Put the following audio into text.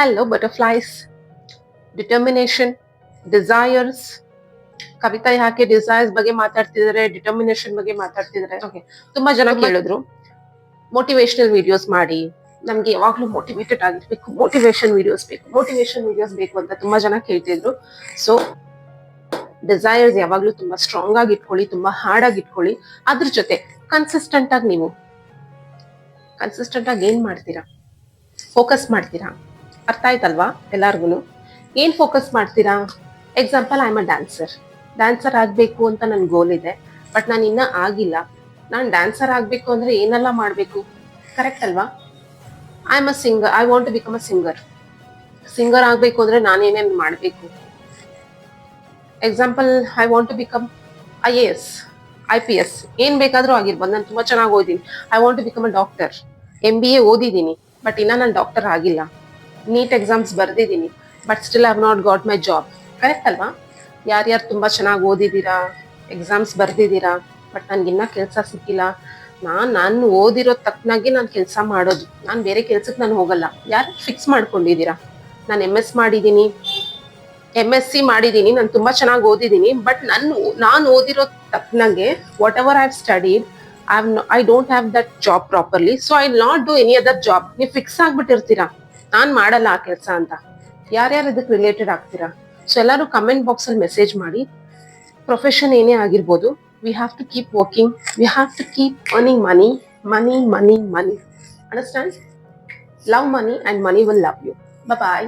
Hello butterflies, determination, desires. Kavitha ಯಾಕೆ desires ಬಗ್ಗೆ ಮಾತಾಡ್ತಿದ್ದಾರೆ, ಡಿಟರ್ಮಿನೇಷನ್ ಬಗ್ಗೆ ಮಾತಾಡ್ತಿದ್ದಾರೆ. ಓಕೆ, ತುಂಬಾ ಜನ ಕೇಳಿದ್ರು ಮೋಟಿವೇಶನಲ್ ವಿಡಿಯೋಸ್ ಮಾಡಿ, ನಮ್ಗೆ ಯಾವಾಗ್ಲೂ ಮೋಟಿವೇಟೆಡ್ ಆಗಿರ್ಬೇಕು, ಮೋಟಿವೇಶನ್ ವಿಡಿಯೋಸ್ ಬೇಕು ಅಂತ ತುಂಬಾ ಜನ ಕೇಳ್ತಿದ್ರು. ಸೊ ಡಿಸೈರ್ಸ್ ಯಾವಾಗ್ಲೂ ತುಂಬಾ ಸ್ಟ್ರಾಂಗ್ ಆಗಿ ಇಟ್ಕೊಳ್ಳಿ, ತುಂಬಾ ಹಾರ್ಡ್ ಆಗಿ ಇಟ್ಕೊಳ್ಳಿ. ಅದ್ರ ಜೊತೆ ಕನ್ಸಿಸ್ಟೆಂಟ್ ಆಗಿ ಏನ್ ಮಾಡ್ತೀರಾ, ಫೋಕಸ್ ಮಾಡ್ತೀರಾ. ಅರ್ಥ ಆಯ್ತಲ್ವಾ ಎಲ್ಲಾರ್ಗು? ಏನ್ ಫೋಕಸ್ ಮಾಡ್ತೀರಾ? Example, I am a dancer ಆಗ್ಬೇಕು ಅಂತ ನನ್ ಗೋಲ್ ಇದೆ, ಬಟ್ ನಾನು ಇನ್ನ ಆಗಿಲ್ಲ. ನಾನು ಡ್ಯಾನ್ಸರ್ ಆಗ್ಬೇಕು ಅಂದ್ರೆ ಏನೆಲ್ಲ ಮಾಡ್ಬೇಕು? ಕರೆಕ್ಟ್ ಅಲ್ವಾ? I am a singer, I want to become a singer ಆಗ್ಬೇಕು ಅಂದ್ರೆ ನಾನೇನೇನ್ ಮಾಡ್ಬೇಕು? Example, I want to become IAS, IPS, ಏನ್ ಬೇಕಾದ್ರೂ ಆಗಿರ್ಬೋದು. ನಾನು ತುಂಬಾ ಚೆನ್ನಾಗಿ ಓದಿನಿ, I want to become a doctor. MBA ಓದಿದ್ದೀನಿ, ಬಟ್ ಇನ್ನ ನಾನು ಡಾಕ್ಟರ್ ಆಗಿಲ್ಲ. ನೀಟ್ ಎಕ್ಸಾಮ್ಸ್ ಬರ್ದಿದ್ದೀನಿ, but still I have not got my job. Correct ಅಲ್ವಾ? ಯಾರ್ಯಾರು ತುಂಬಾ ಚೆನ್ನಾಗಿ ಓದಿದ್ದೀರಾ, ಎಕ್ಸಾಮ್ಸ್ ಬರ್ದಿದ್ದೀರಾ, ಬಟ್ ನನ್ಗಿನ್ನ ಕೆಲಸ ಸಿಕ್ಕಿಲ್ಲ. ನಾನು ಓದಿರೋ ತಕ್ಕನಾಗಿ ನಾನು ಕೆಲಸ ಮಾಡೋದು, ನಾನು ಬೇರೆ ಕೆಲ್ಸಕ್ಕೆ ನಾನು ಹೋಗಲ್ಲ. ಯಾರು ಫಿಕ್ಸ್ ಮಾಡ್ಕೊಂಡಿದ್ದೀರಾ? ನಾನು MS ಮಾಡಿದ್ದೀನಿ, MSc ಮಾಡಿದ್ದೀನಿ, ನಾನು ತುಂಬಾ ಚೆನ್ನಾಗಿ ಓದಿದ್ದೀನಿ, ಬಟ್ ನಾನು ಓದಿರೋ ತಕ್ಕನಾಗೆ whatever I have studied, I don't have that job properly, so I will not do any other job. ನೀವು ಫಿಕ್ಸ್ ಆಗ್ಬಿಟ್ಟಿರ್ತೀರಾ, ನಾನ್ ಮಾಡಲ್ಲ ಆ ಕೆಲಸ ಅಂತ. ಯಾರ್ಯಾರು ಇದಕ್ಕೆ ರಿಲೇಟೆಡ್ ಆಗ್ತೀರಾ? ಸೊ ಎಲ್ಲರೂ ಕಮೆಂಟ್ ಬಾಕ್ಸ್ ಅಲ್ಲಿ ಮೆಸೇಜ್ ಮಾಡಿ. ಪ್ರೊಫೆಷನ್ ಏನೇ ಆಗಿರ್ಬೋದು, we have to keep working, we have to keep earning money. Understand? Love money and money will love you. Bye.